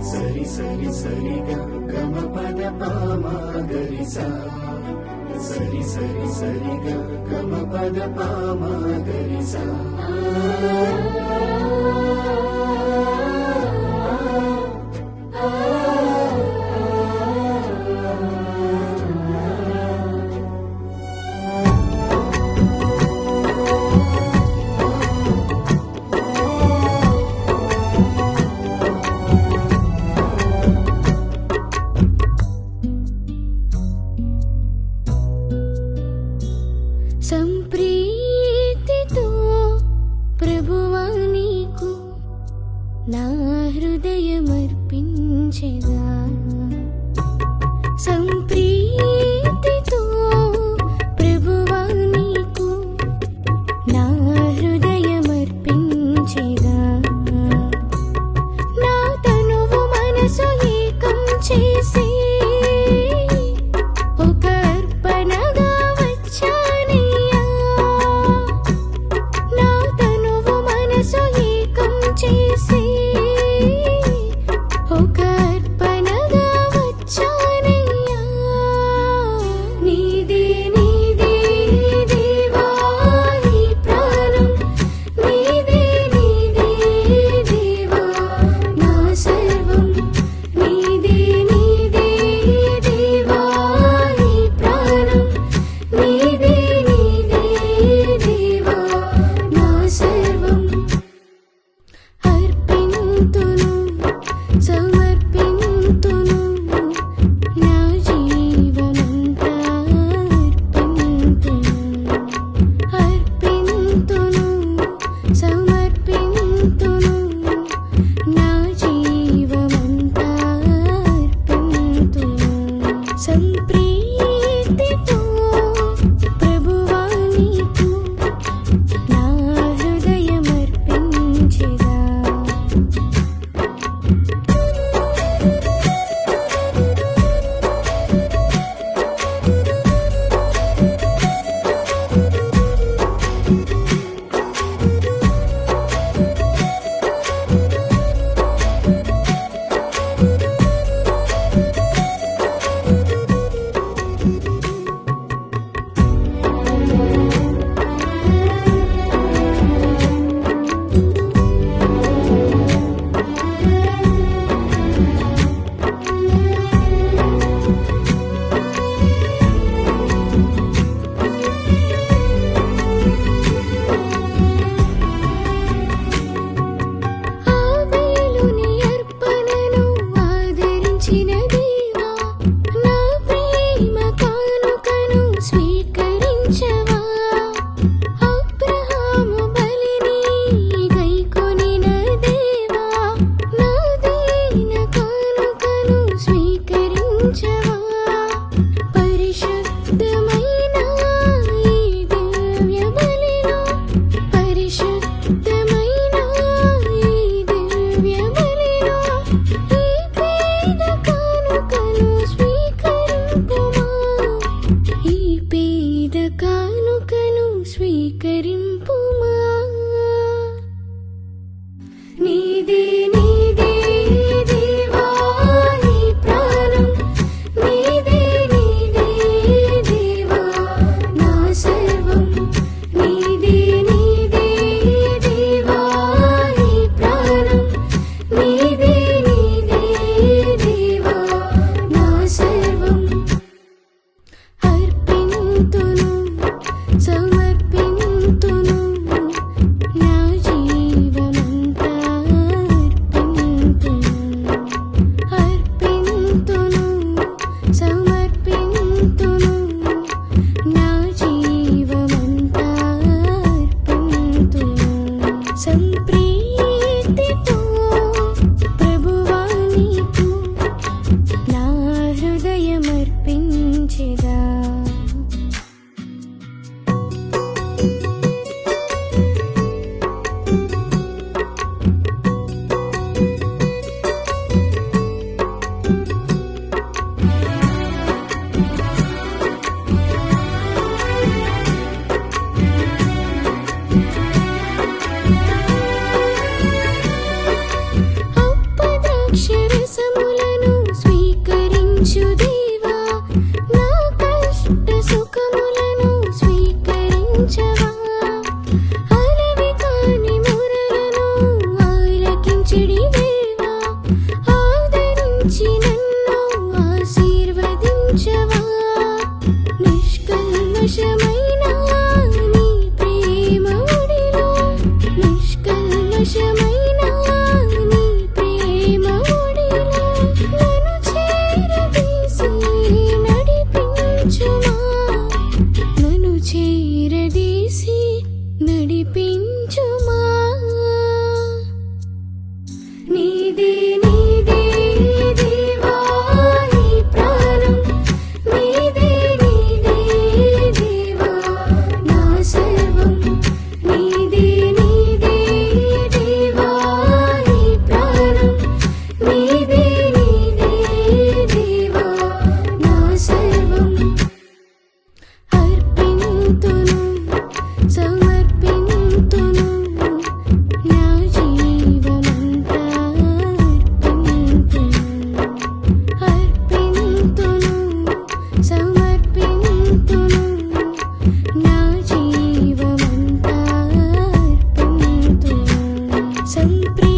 సరి సరి సరిగా గమ పద పామా గరిసా సరి సరి సరిగా గమ పద పామా గరిసా సంప్రీతితో ప్రభువా నీకు నా హృదయమర్పించెదా సంప్రీతితో ప్రభువా నీకు నా హృదయమర్పించెదా నా తనువు మనసు ఏకం చేసి ఒక అర్పణగా వచ్చానయ్యా నా తనువు మనసు ఏకం చేసి ఒక అర్పణగా వచ్చానయ్యా నీదే నీదే దేవా ఈ ప్రాణం నీదే నీదే దేవా నా సర్వం నీదే నీదే దేవా ఈ ప్రాణం నీదే నీదే దేవా నా సర్వం అర్పింతును సమర్పింతును నా జీవమంతా అర్పింతును సమర్పింతును నా జీవమంతా అర్పింతును సంప్రీతితో ప్రభువా నీకు నా హృదయమర్పించెదా ఆబేలుని అర్పణను ఆదరించిన దేవా నా ప్రేమ కానుకను స్వీకరించవా అబ్రహాము బలిని గైకొనిన దేవా నా దీన కానుకను స్వీకరించవా పరిశుద్ధమైన ఈ దివ్య బలిలో పరిశుద్ధమైన ఈ దివ్య బలిలో ఈ పేద కానుకను స్వీకరింపుమా ఈ పేద కానుకను స్వీకరింపుమా నీదే నీదే దేవా ఈ ప్రాణం నీదే నీదే దేవా నా సర్వం నీదే నీదే దేవా ఈ ప్రాణం నీదే నీదే దేవా నా సర్వం అర్పింతును సమర్పింతును నా జీవమంతా అర్పింతును సమర్పింతును నా జీవమంతా అర్పింతును సంప్రీతితో ప్రభువా నీకు నా హృదయమర్పించెదా ప్రేమ